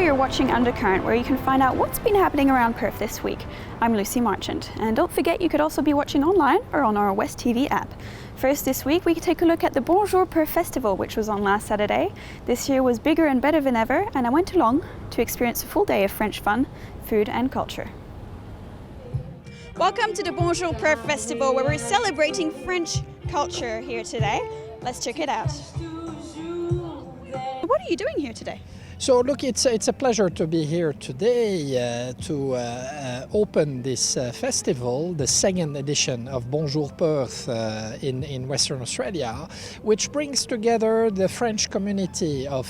you're watching Undercurrent, where you can find out what's been happening around Perth this week. I'm Lucy Marchant, and don't forget you could also be watching online or on our West TV app. First this week, we take a look at the Bonjour Perth Festival, which was on last Saturday. This year was bigger and better than ever, and I went along to experience a full day of French fun, food and culture. Welcome to the Bonjour Perth Festival, where we're celebrating French culture here today. Let's check it out. What are you doing here today? So look, it's a pleasure to be here today to open this festival, the second edition of Bonjour Perth in Western Australia, which brings together the French community of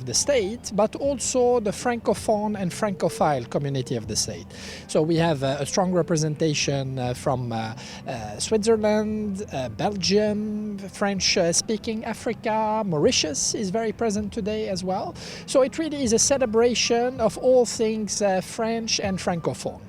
the state, but also the Francophone and Francophile community of the state. So we have a strong representation from Switzerland, Belgium, French-speaking Africa, Mauritius is very present today as well. So it really is a celebration of all things French and Francophone.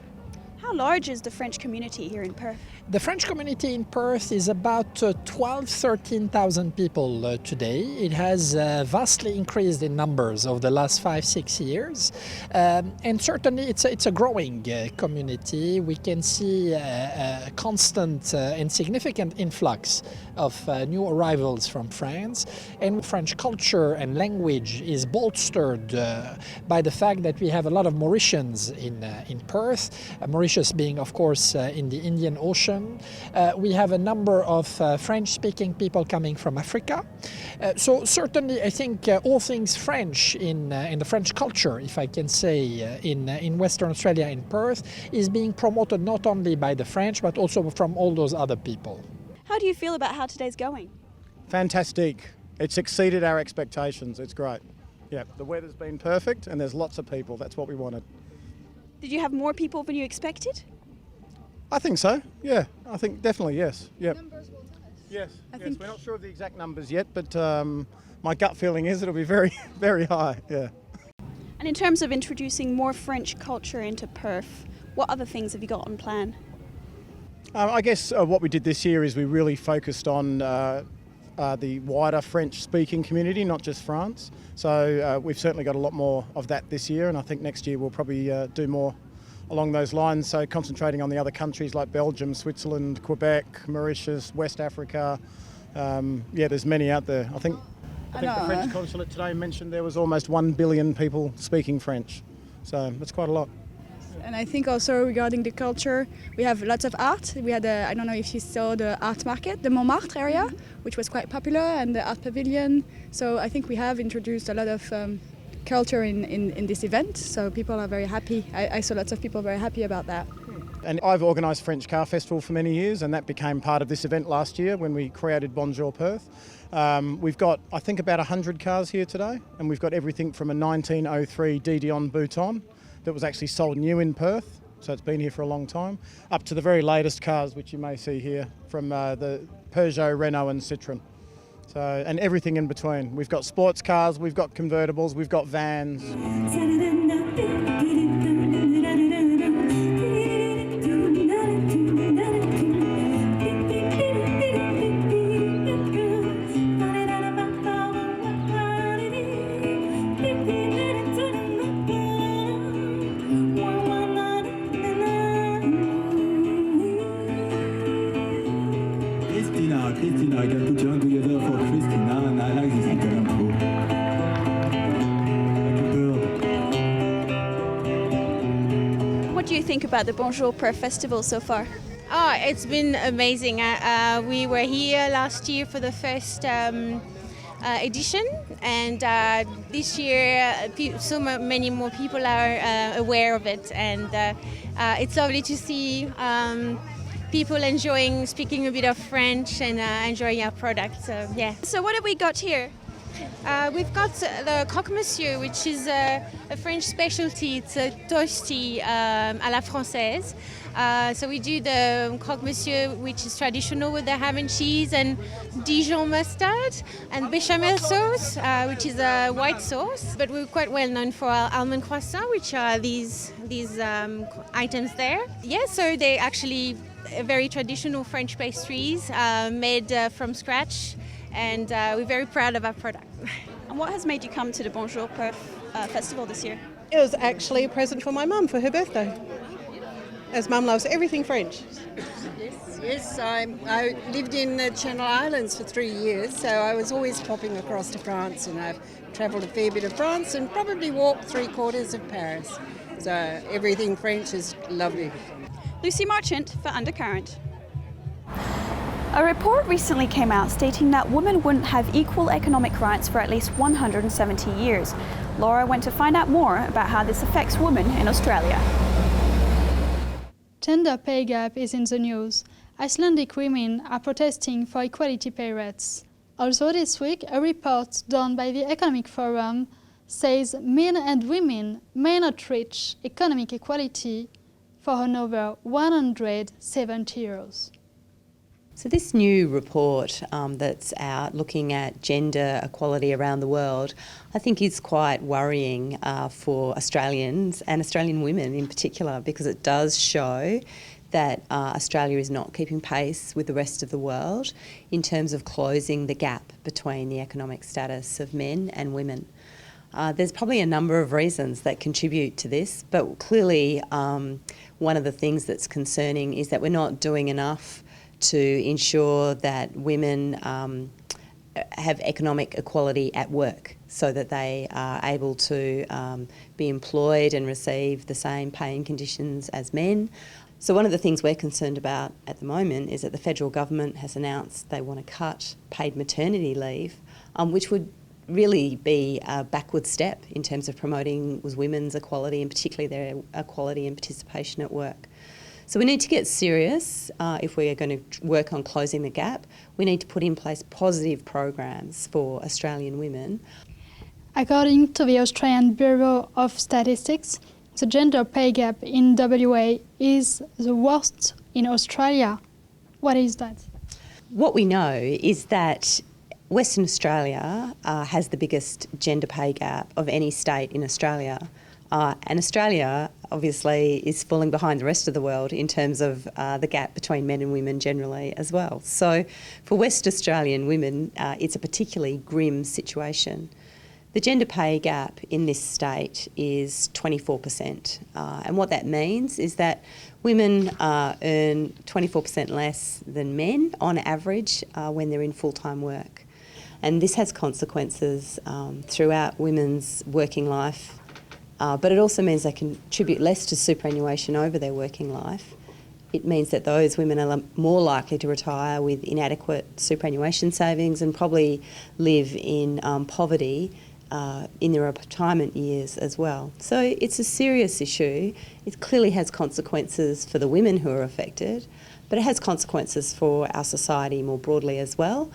How large is the French community here in Perth? The French community in Perth is about 13,000 people today. It has vastly increased in numbers over the last 5-6 years. And certainly it's a growing community. We can see a constant and significant influx of new arrivals from France. And French culture and language is bolstered by the fact that we have a lot of Mauritians in Perth. Mauritius being, of course, in the Indian Ocean. We have a number of French-speaking people coming from Africa. So certainly I think all things French in the French culture, if I can say, in Western Australia, in Perth, is being promoted not only by the French, but also from all those other people. How do you feel about how today's going? Fantastic. It's exceeded our expectations. It's great. Yeah, the weather's been perfect and there's lots of people. That's what we wanted. Did you have more people than you expected? I think so, yeah. I think definitely, yes. Yep. Numbers will tell us. Yes, we're not sure of the exact numbers yet, but my gut feeling is it'll be very, very high, yeah. And in terms of introducing more French culture into Perth, what other things have you got on plan? I guess what we did this year is we really focused on the wider French-speaking community, not just France. So we've certainly got a lot more of that this year, and I think next year we'll probably do more along those lines, so concentrating on the other countries like Belgium, Switzerland, Quebec, Mauritius, West Africa. Yeah, there's many out there. I think the French consulate today mentioned there was almost 1 billion people speaking French, so that's quite a lot. And I think also regarding the culture, we have lots of art. We had, I don't know if you saw the art market, the Montmartre area, which was quite popular, and the art pavilion. So I think we have introduced a lot of culture in this event, so people are very happy. I saw lots of people very happy about that. And I've organised French Car Festival for many years, and that became part of this event last year when we created Bonjour Perth. We've got, I think, about 100 cars here today, and we've got everything from a 1903 Didion Bouton that was actually sold new in Perth, so it's been here for a long time, up to the very latest cars which you may see here from the Peugeot, Renault and Citroën. So, and everything in between. We've got sports cars, we've got convertibles, we've got vans. Christina, I can put your hand together for Christina, and I like this Italian food. Like a bird. What do you think about the Bonjour Perth Festival so far? Oh, it's been amazing. We were here last year for the first edition, and this year so many more people are aware of it, and it's lovely to see people enjoying speaking a bit of French and enjoying our product. So yeah. So what have we got here? We've got the croque monsieur, which is a French specialty. It's a toasty à la française. So we do the croque monsieur, which is traditional with the ham and cheese and Dijon mustard and bechamel sauce, which is a white sauce. But we're quite well known for our almond croissant, which are these items there. Yeah, so they actually very traditional French pastries made from scratch, and we're very proud of our product. And what has made you come to the Bonjour Perth festival this year? It was actually a present for my mum for her birthday, as mum loves everything French. Yes, I lived in the Channel Islands for 3 years, so I was always popping across to France, and I've travelled a fair bit of France and probably walked 3/4 of Paris. So everything French is lovely. Lucy Marchant for Undercurrent. A report recently came out stating that women wouldn't have equal economic rights for at least 170 years. Laura went to find out more about how this affects women in Australia. Gender pay gap is in the news. Icelandic women are protesting for equality pay rates. Also this week, a report done by the Economic Forum says men and women may not reach economic equality for another 170 years. So this new report that's out looking at gender equality around the world, I think is quite worrying for Australians and Australian women in particular, because it does show that Australia is not keeping pace with the rest of the world in terms of closing the gap between the economic status of men and women. There's probably a number of reasons that contribute to this, but clearly one of the things that's concerning is that we're not doing enough to ensure that women have economic equality at work, so that they are able to be employed and receive the same pay and conditions as men. So one of the things we're concerned about at the moment is that the federal government has announced they want to cut paid maternity leave, which would really be a backward step in terms of promoting women's equality, and particularly their equality and participation at work. So we need to get serious if we are going to work on closing the gap. We need to put in place positive programs for Australian women. According to the Australian Bureau of Statistics, the gender pay gap in WA is the worst in Australia. What is that? What we know is that Western Australia has the biggest gender pay gap of any state in Australia. And Australia obviously is falling behind the rest of the world in terms of the gap between men and women generally as well. So for West Australian women, it's a particularly grim situation. The gender pay gap in this state is 24%. And what that means is that women earn 24% less than men on average when they're in full-time work. And this has consequences throughout women's working life. But it also means they contribute less to superannuation over their working life. It means that those women are more likely to retire with inadequate superannuation savings and probably live in poverty in their retirement years as well. So it's a serious issue. It clearly has consequences for the women who are affected, but it has consequences for our society more broadly as well.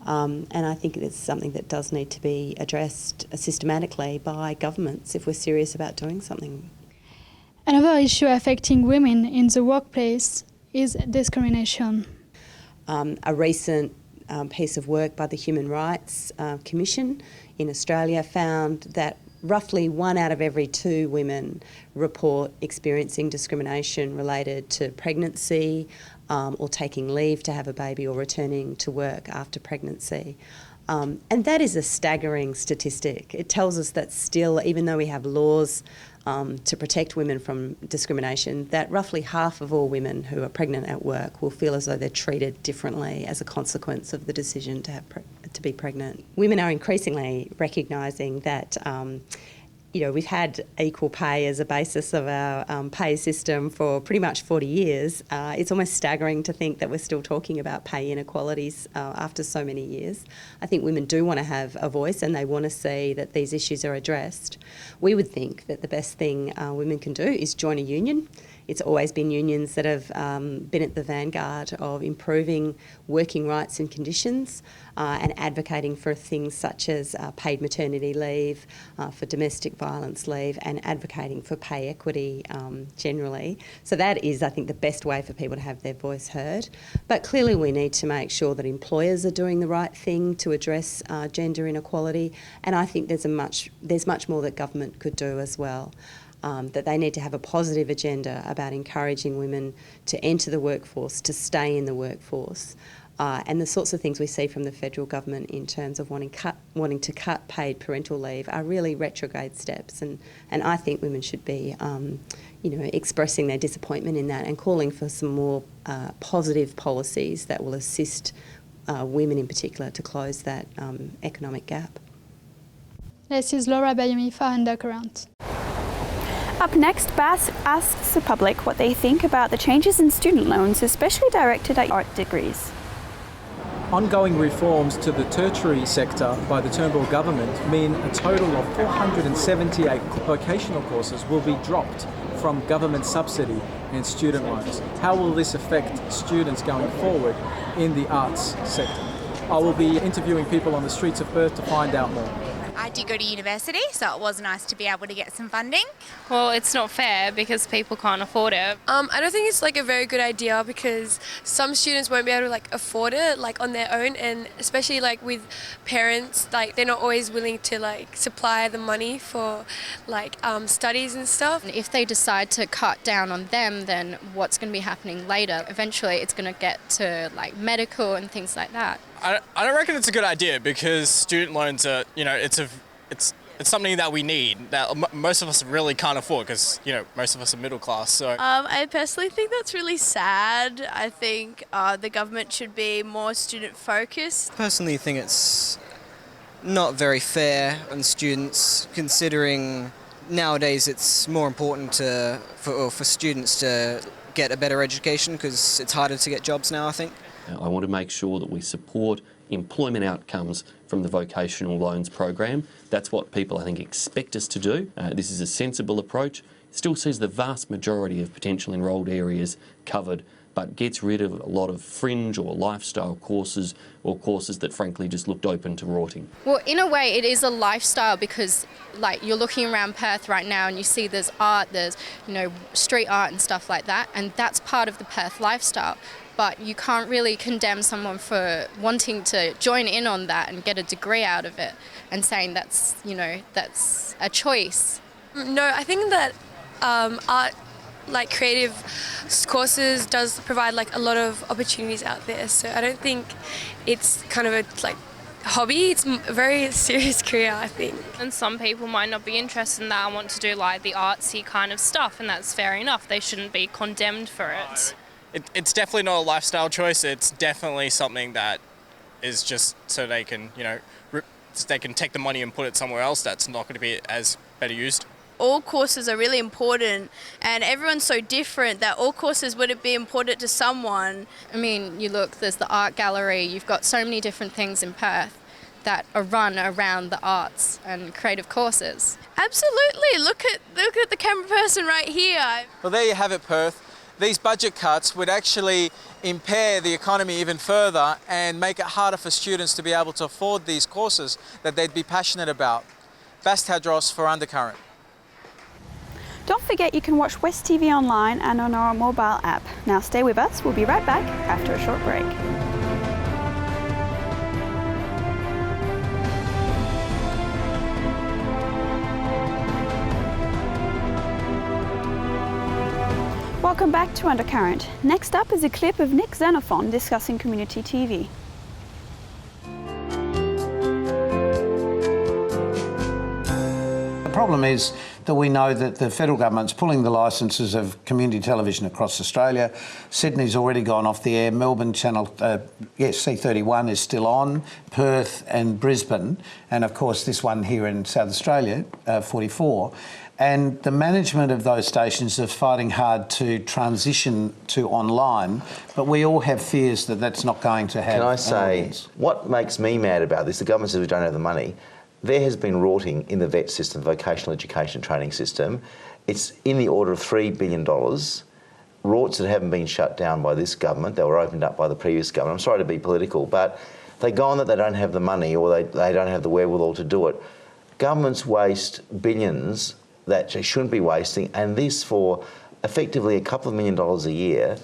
And I think it's something that does need to be addressed systematically by governments if we're serious about doing something. Another issue affecting women in the workplace is discrimination. A recent piece of work by the Human Rights Commission in Australia found that roughly 1 out of every 2 women report experiencing discrimination related to pregnancy or taking leave to have a baby or returning to work after pregnancy. And that is a staggering statistic. It tells us that still, even though we have laws to protect women from discrimination, that roughly half of all women who are pregnant at work will feel as though they're treated differently as a consequence of the decision to be pregnant. Women are increasingly recognising that we've had equal pay as a basis of our pay system for pretty much 40 years. It's almost staggering to think that we're still talking about pay inequalities after so many years. I think women do want to have a voice and they want to see that these issues are addressed. We would think that the best thing women can do is join a union. It's always been unions that have been at the vanguard of improving working rights and conditions and advocating for things such as paid maternity leave, for domestic violence leave, and advocating for pay equity generally. So that is, I think, the best way for people to have their voice heard. But clearly we need to make sure that employers are doing the right thing to address gender inequality, and I think there's much more that government could do as well. That they need to have a positive agenda about encouraging women to enter the workforce, to stay in the workforce, And the sorts of things we see from the federal government in terms of wanting to cut paid parental leave are really retrograde steps. And I think women should be, expressing their disappointment in that and calling for some more positive policies that will assist women in particular to close that economic gap. This is Laura Bayumi for Undercurrent. Up next, Bass asks the public what they think about the changes in student loans, especially directed at art degrees. Ongoing reforms to the tertiary sector by the Turnbull government mean a total of 478 vocational courses will be dropped from government subsidy and student loans. How will this affect students going forward in the arts sector? I will be interviewing people on the streets of Perth to find out more. I did go to university, so it was nice to be able to get some funding. Well, it's not fair because people can't afford it. I don't think it's like a very good idea because some students won't be able to afford it on their own, and especially with parents, they're not always willing to supply the money for studies and stuff. If they decide to cut down on them, then what's going to be happening later? Eventually it's going to get to medical and things like that. I don't reckon it's a good idea because student loans are, it's something that we need that most of us really can't afford because, most of us are middle class. So I personally think that's really sad. I think the government should be more student focused. Personally, think it's not very fair on students, considering nowadays it's more important for students to get a better education because it's harder to get jobs now, I think. I want to make sure that we support employment outcomes from the vocational loans program. That's what people, I think, expect us to do. This is a sensible approach. It still sees the vast majority of potential enrolled areas covered, but gets rid of a lot of fringe or lifestyle courses or courses that frankly just looked open to rorting. Well, in a way it is a lifestyle because you're looking around Perth right now and you see there's art, there's street art and stuff like that, and that's part of the Perth lifestyle. But you can't really condemn someone for wanting to join in on that and get a degree out of it and saying that's a choice. No, I think that art, creative courses does provide a lot of opportunities out there. So I don't think it's kind of a hobby. It's a very serious career, I think. And some people might not be interested in that and want to do the artsy kind of stuff, and that's fair enough. They shouldn't be condemned for it. It's definitely not a lifestyle choice. It's definitely something that is just so they can, they can take the money and put it somewhere else that's not going to be as better used. All courses are really important and everyone's so different that all courses wouldn't be important to someone. I mean, there's the art gallery, you've got so many different things in Perth that are run around the arts and creative courses. Absolutely, look at the camera person right here. Well, there you have it, Perth. These budget cuts would actually impair the economy even further and make it harder for students to be able to afford these courses that they'd be passionate about. Bas Tadros for Undercurrent. Don't forget you can watch West TV online and on our mobile app. Now stay with us, we'll be right back after a short break. Welcome back to Undercurrent. Next up is a clip of Nick Xenophon discussing community TV. The problem is that we know that the federal government's pulling the licences of community television across Australia. Sydney's already gone off the air. Melbourne channel, C31 is still on. Perth and Brisbane, and of course this one here in South Australia, 44. And the management of those stations is fighting hard to transition to online, but we all have fears that that's not going to happen. Can I say, what makes me mad about this, the government says we don't have the money. There has been rorting in the VET system, vocational education training system. It's in the order of $3 billion. Rorts that haven't been shut down by this government, they were opened up by the previous government. I'm sorry to be political, but they go on that they don't have the money or they don't have the wherewithal to do it. Governments waste billions that they shouldn't be wasting, and this for effectively a couple of $1 million a year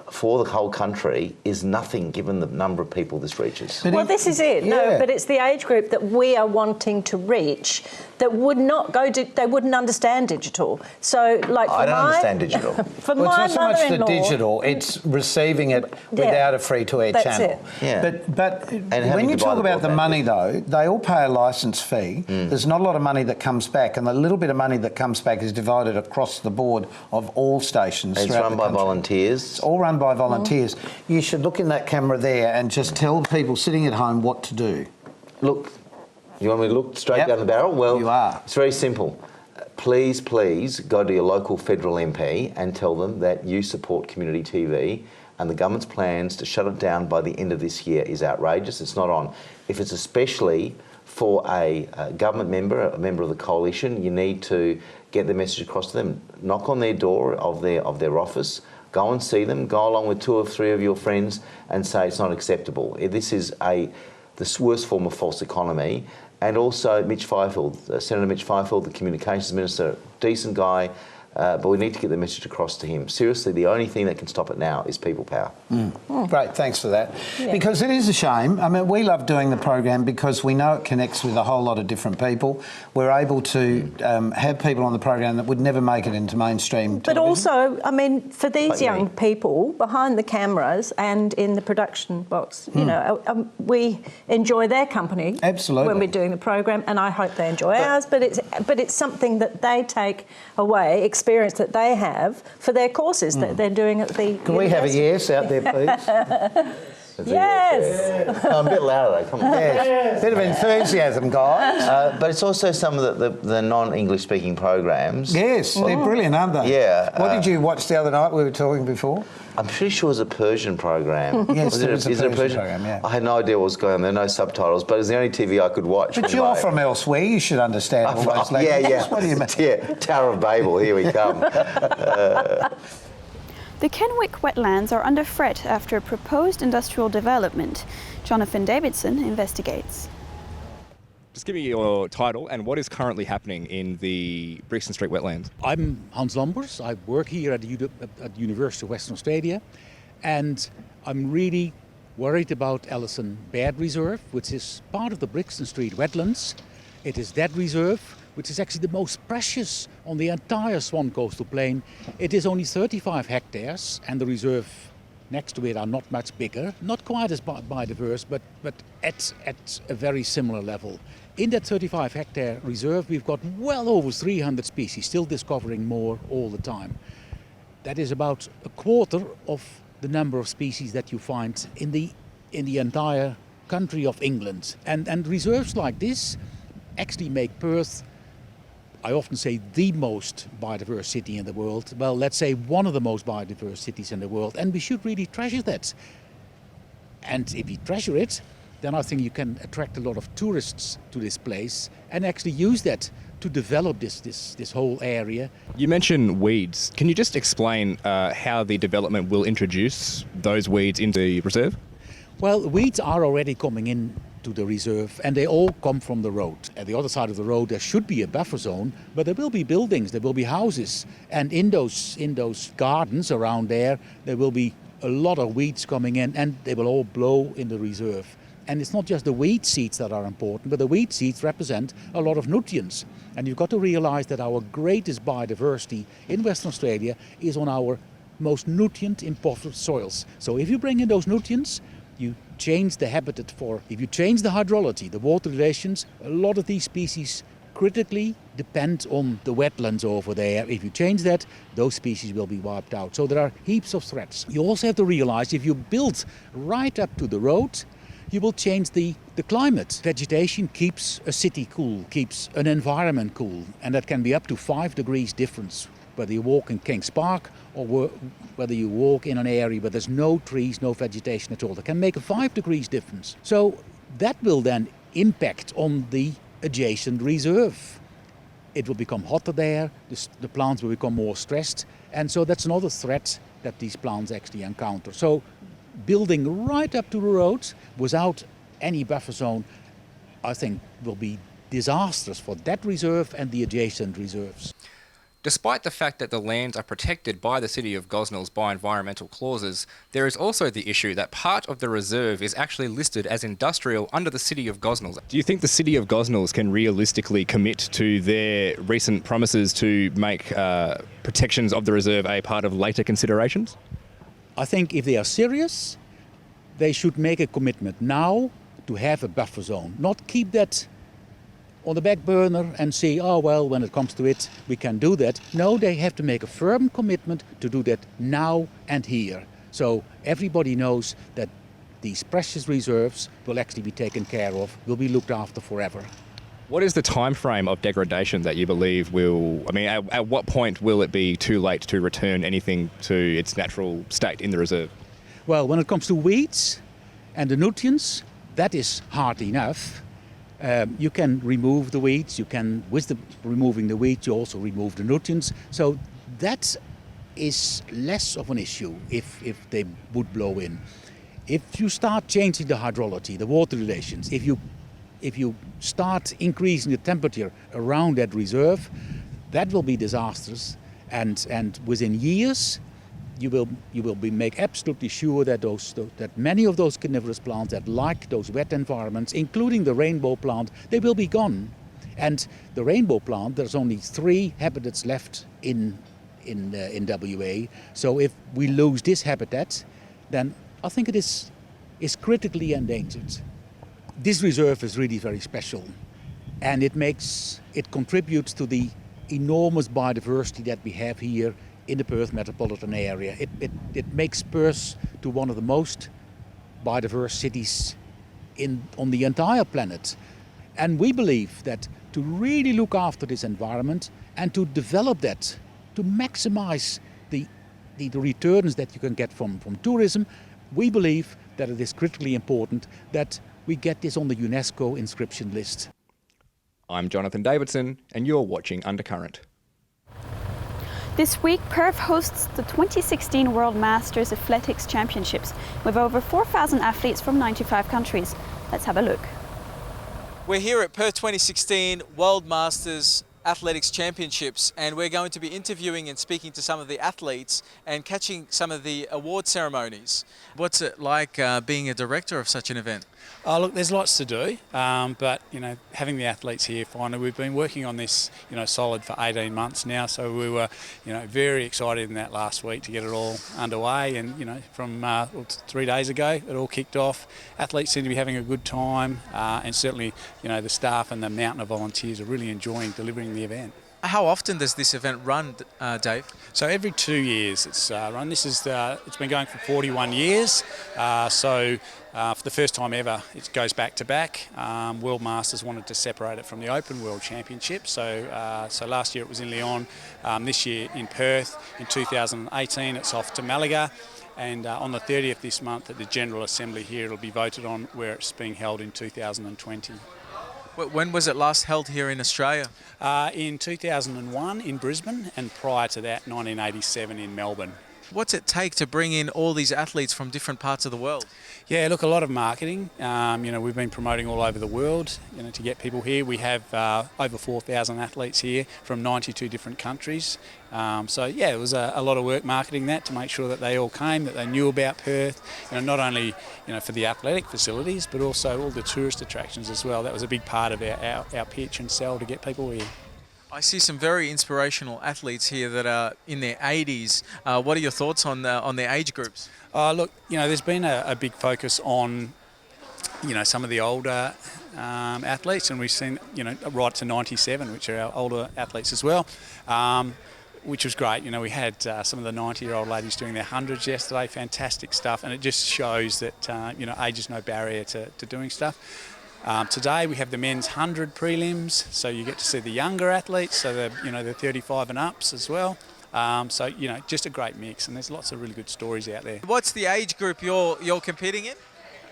for the whole country is nothing given the number of people this reaches. Well, this is it. No, but it's the age group that we are wanting to reach that would not go to, they wouldn't understand digital. So, like, I don't understand digital. For well, my it's not so much the mother-in-law, digital; it's receiving it without a free-to-air that's channel. it. Yeah. But And when having you to buy talk the about the broadband money, bit. though, they all pay a licence fee. There's not a lot of money that comes back, and the little bit of money that comes back is divided across the board of all stations. And it's throughout run the by country. volunteers. It's all run by volunteers. You should look in that camera there and just tell people sitting at home what to do. Look, you want me to look straight down the barrel? Well, you are. It's very simple. Please go to your local federal MP and tell them that you support community TV, and the government's plans to shut it down by the end of this year is outrageous. It's not on. If it's especially for a government member, a member of the coalition, you need to get the message across to them. Knock on their door of their office, go and see them, go along with 2 or 3 of your friends and say it's not acceptable. This is the worst form of false economy. And also Mitch Fifield, Senator Mitch Fifield, the Communications Minister, decent guy, but we need to get the message across to him. Seriously, the only thing that can stop it now is people power. Great, thanks for that. Yeah. Because it is a shame. I mean, we love doing the program because we know it connects with a whole lot of different people. We're able to have people on the program that would never make it into mainstream But television. also, I mean, for these young people behind the cameras and in the production box, you know, we enjoy their company. Absolutely. When we're doing the program, and I hope they enjoy ours. But it's something that they take away, experience that they have for their courses that they're doing at the. Can we have a yes out there, please? Yes. No, I'm a bit louder though, come on. Yes. Bit of enthusiasm, guys. But it's also some of the non-English speaking programs. Yes, they're brilliant, aren't they? Yeah. What did you watch the other night we were talking before? I'm pretty sure it was a Persian program. Yes, Was it was a is it Persian program, yeah. I had no idea what was going on. There were no subtitles, but it was the only TV I could watch. But you're from elsewhere, you should understand all those languages. Yeah. What do you mean? Yeah, Tower of Babel, here we come. The Kenwick Wetlands are under threat after a proposed industrial development. Xenophon investigates. Just give me your title and what is currently happening in the Brixton Street wetlands. I'm Hans Lambers. I work here at the University of Western Australia, and I'm really worried about Ellison Bird Reserve, which is part of the Brixton Street wetlands. It is that reserve which is actually the most precious on the entire Swan Coastal Plain. It is only 35 hectares, and the reserve next to it are not much bigger, not quite as biodiverse, but at a very similar level. In that 35 hectare reserve, we've got well over 300 species, still discovering more all the time. That is about a quarter of the number of species that you find in the entire country of England. And reserves like this actually make Perth, I often say, the most biodiverse city in the world. Well, let's say one of the most biodiverse cities in the world, and we should really treasure that. And if you treasure it, then I think you can attract a lot of tourists to this place and actually use that to develop this whole area. You mentioned weeds. Can you just explain how the development will introduce those weeds into the reserve? Well, weeds are already coming in to the reserve, and they all come from the road. At the other side of the road there should be a buffer zone, but there will be buildings, there will be houses, and in those gardens around there will be a lot of weeds coming in, and they will all blow in the reserve. And it's not just the weed seeds that are important, but the weed seeds represent a lot of nutrients. And you've got to realize that our greatest biodiversity in Western Australia is on our most nutrient-impoverished soils. So if you bring in those nutrients, you change the habitat if you change the hydrology, the water relations, a lot of these species critically depend on the wetlands over there. If you change that, those species will be wiped out. So there are heaps of threats. You also have to realize if you build right up to the road, you will change the climate. Vegetation keeps a city cool, keeps an environment cool, and that can be up to 5 degrees difference, whether you walk in Kings Park or whether you walk in an area where there's no trees, no vegetation at all. That can make a 5 degrees difference. So that will then impact on the adjacent reserve. It will become hotter there, the plants will become more stressed, and so that's another threat that these plants actually encounter. So building right up to the road without any buffer zone, I think will be disastrous for that reserve and the adjacent reserves. Despite the fact that the lands are protected by the City of Gosnells by environmental clauses, there is also the issue that part of the reserve is actually listed as industrial under the City of Gosnells. Do you think the City of Gosnells can realistically commit to their recent promises to make protections of the reserve a part of later considerations? I think if they are serious, they should make a commitment now to have a buffer zone, not keep that on the back burner and say, oh, well, when it comes to it, we can do that. No, they have to make a firm commitment to do that now and here. So everybody knows that these precious reserves will actually be taken care of, will be looked after forever. What is the time frame of degradation that you believe will, at what point will it be too late to return anything to its natural state in the reserve? Well, when it comes to weeds and the nutrients, that is hard enough. You can remove the weeds, with removing the weeds, you also remove the nutrients. So that is less of an issue if they would blow in. If you start changing the hydrology, the water relations, if you start increasing the temperature around that reserve, that will be disastrous. And within years, you will make absolutely sure that that many of those carnivorous plants that like those wet environments, including the rainbow plant, they will be gone. And the rainbow plant, there's only 3 habitats left in WA. So if we lose this habitat, then I think it is critically endangered. This reserve is really very special, and it contributes to the enormous biodiversity that we have here in the Perth metropolitan area. It makes Perth to one of the most biodiverse cities on the entire planet. And we believe that to really look after this environment and to develop that, to maximize the returns that you can get from tourism, we believe that it is critically important that we get this on the UNESCO inscription list. I'm Jonathan Davidson, and you're watching Undercurrent. This week, Perth hosts the 2016 World Masters Athletics Championships with over 4,000 athletes from 95 countries. Let's have a look. We're here at Perth 2016 World Masters Athletics Championships, and we're going to be interviewing and speaking to some of the athletes and catching some of the award ceremonies. What's it like being a director of such an event? Oh, look, there's lots to do, but having the athletes here finally, we've been working on this, solid for 18 months now. So we were, very excited in that last week to get it all underway. And from 3 days ago, it all kicked off. Athletes seem to be having a good time, and certainly, the staff and the mountain of volunteers are really enjoying delivering the event. How often does this event run, Dave? So every 2 years it's run. It's been going for 41 years. For the first time ever, it goes back to back. World Masters wanted to separate it from the Open World Championship. So last year it was in Lyon. This year in Perth. In 2018 it's off to Malaga. And on the 30th this month at the General Assembly here, it'll be voted on where it's being held in 2020. When was it last held here in Australia? In 2001 in Brisbane, and prior to that, 1987 in Melbourne. What's it take to bring in all these athletes from different parts of the world? Yeah, look, a lot of marketing. We've been promoting all over the world, to get people here. We have over 4,000 athletes here from 92 different countries. It was a lot of work marketing that to make sure that they all came, that they knew about Perth, not only, for the athletic facilities, but also all the tourist attractions as well. That was a big part of our pitch and sell to get people here. I see some very inspirational athletes here that are in their 80s. What are your thoughts on their age groups? Look, there's been a big focus on, some of the older athletes, and we've seen, right to 97, which are our older athletes as well, which was great. We had some of the 90-year-old ladies doing their 100s yesterday, fantastic stuff, and it just shows that, age is no barrier to doing stuff. Today we have the men's 100 prelims, so you get to see the younger athletes, so the 35 and ups as well. Just a great mix, and there's lots of really good stories out there. What's the age group you're competing in?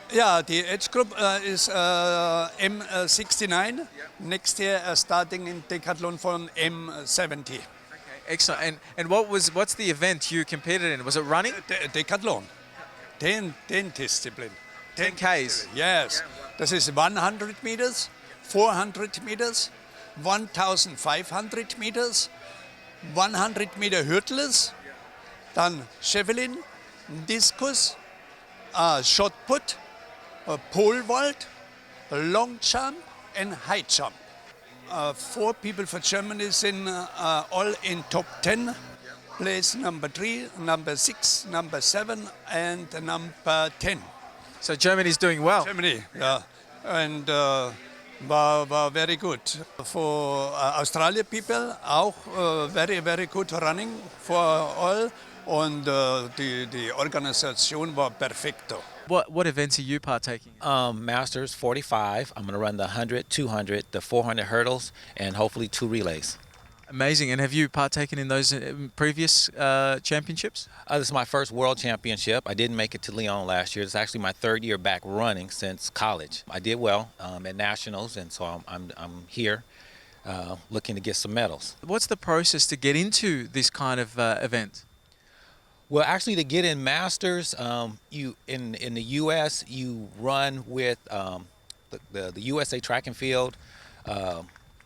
Yeah, the age group is M69. Yep. Next year starting in decathlon from M70. Okay, excellent. And what's the event you competed in? Was it running? Decathlon. 10 discipline. 10 Ks? Yes. This is 100 meters, 400 meters, 1,500 meters, 100-Meter Hurdles, dann Javelin, Discus, Shot Put, Pole Vault, Long Jump and High Jump. 4 people for Germany in all in top 10. Place number 3, number 6, number 7 and number 10. So Germany's doing well. Germany, yeah. And war very good. For Australia people auch very, very good running for all. Und die Organisation war perfekto. What events are you partaking in? Masters 45. I'm going to run the 100, 200, the 400 hurdles, and hopefully 2 relays. Amazing. And have you partaken in those previous championships? This is my first world championship. I didn't make it to Lyon last year. It's actually my 3rd year back running since college. I did well at nationals, and so I'm here looking to get some medals. What's the process to get into this kind of event? Well, actually, to get in Masters, you in the U.S. you run with the USA Track and Field.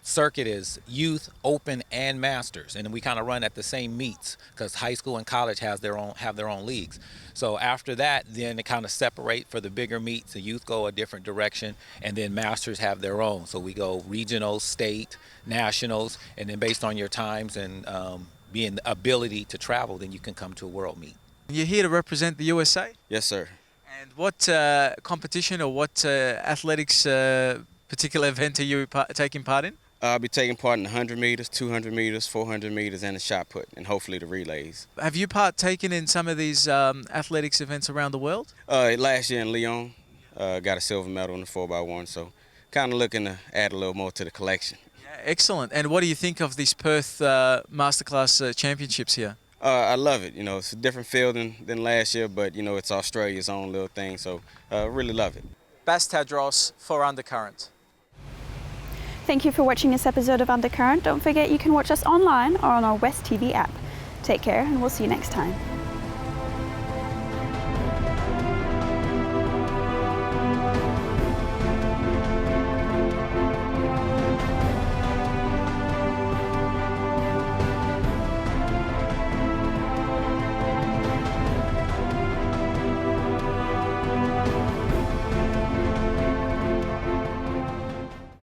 Circuit is youth, open, and masters, and we kind of run at the same meets because high school and college have their own leagues. So after that, then they kind of separate for the bigger meets. The youth go a different direction, and then masters have their own. So we go regional, state, nationals, and then based on your times and being the ability to travel, then you can come to a world meet. You're here to represent the USA? Yes, sir. And what competition or what athletics particular event are you taking part in? I'll be taking part in 100 meters, 200 meters, 400 meters, and the shot put, and hopefully the relays. Have you partaken in some of these athletics events around the world? Last year in Lyon, got a silver medal in the 4x1, so kind of looking to add a little more to the collection. Yeah, excellent. And what do you think of these Perth Masterclass Championships here? I love it. You know, it's a different field than last year, but, you know, it's Australia's own little thing, so really love it. Bas Tadros for Undercurrent. Thank you for watching this episode of Undercurrent. Don't forget you can watch us online or on our West TV app. Take care and we'll see you next time.